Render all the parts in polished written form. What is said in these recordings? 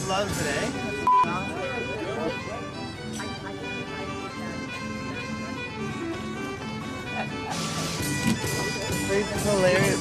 Love today. It's hilarious.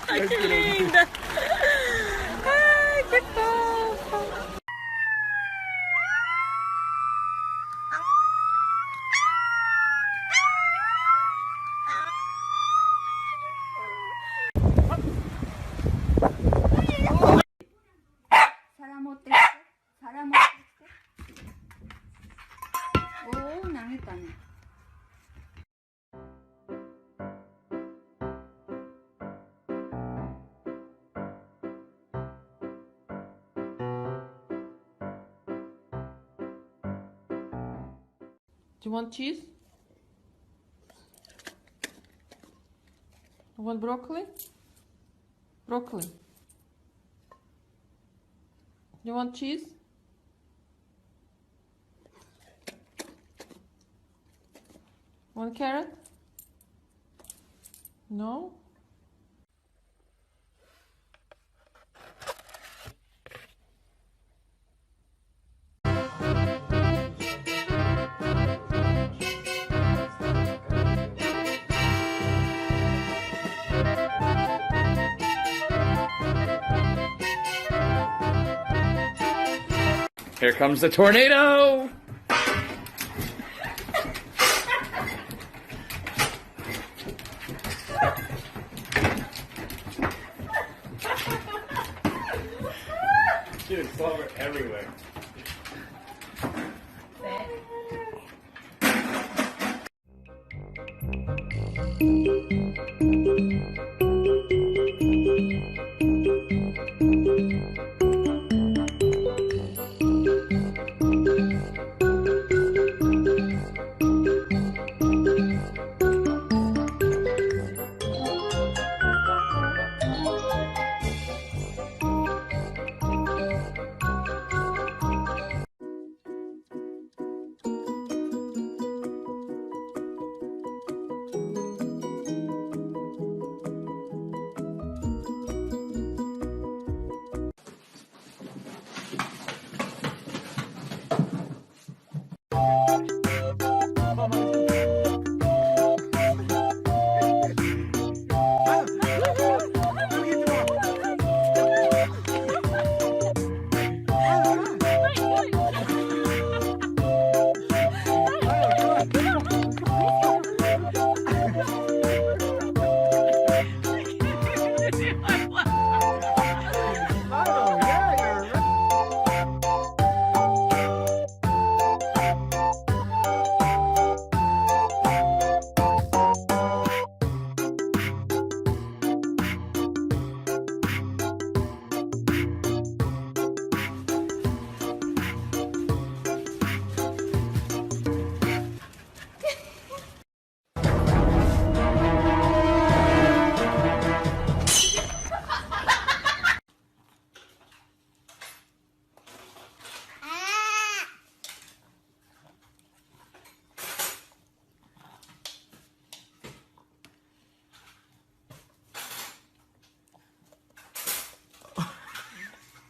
Ai, que linda! Ai, que fofa! Do you want cheese? You want broccoli? Broccoli. You want cheese? Want carrot? No? Here comes the tornado! Dude, it's over everywhere.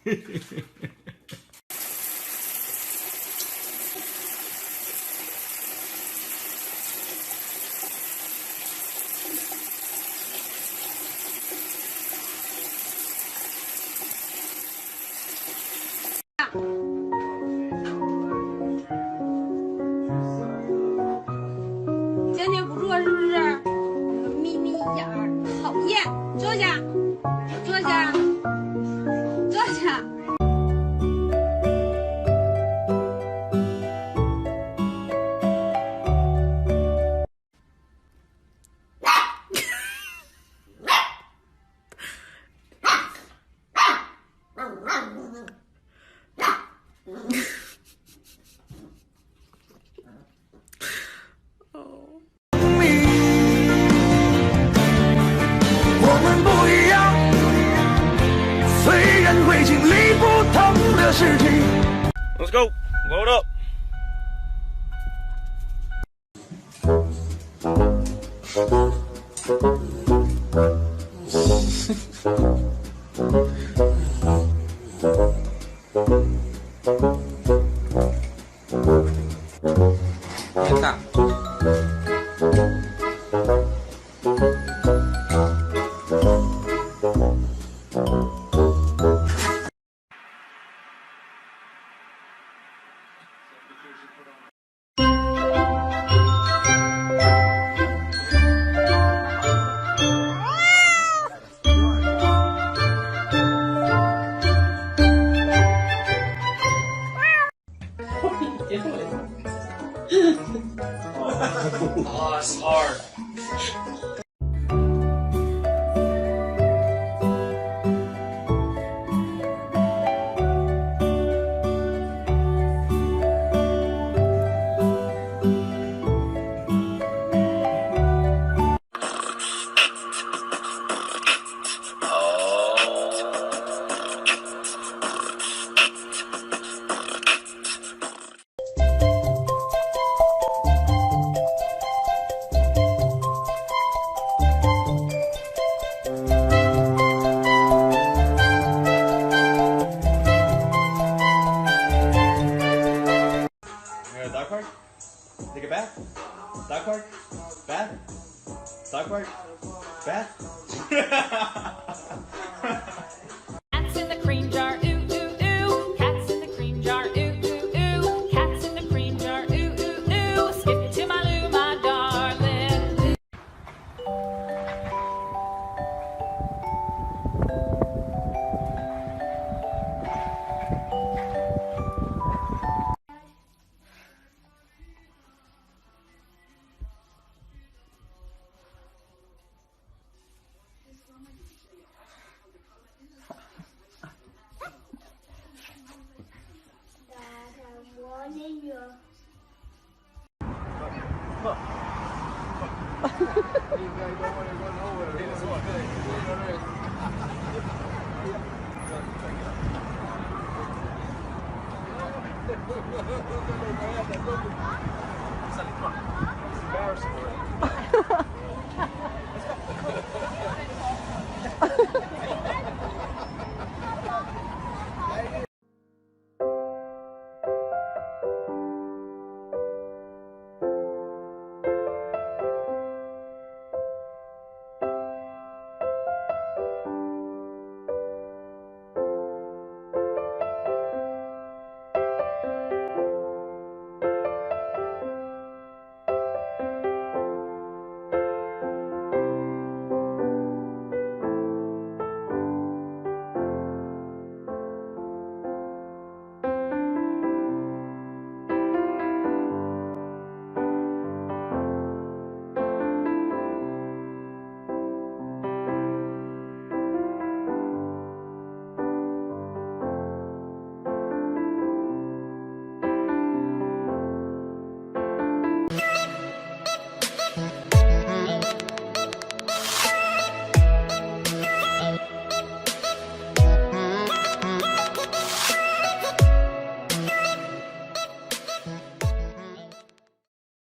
坚决不做是不是？眯眯眼儿，讨厌！坐下，坐下，坐下。我们不一样，虽然会经历不同的事情。Let's go, load up. Oh, it's hard. Dog park? Take a bath? Dog park? Bath? Dog park? Bath? Cats in the cream jar, ooh, ooh, ooh. Cats in the cream jar, ooh, ooh, ooh. Cats in the cream jar, ooh, ooh, ooh. Skip it to my loo, my darling. Embarrassing.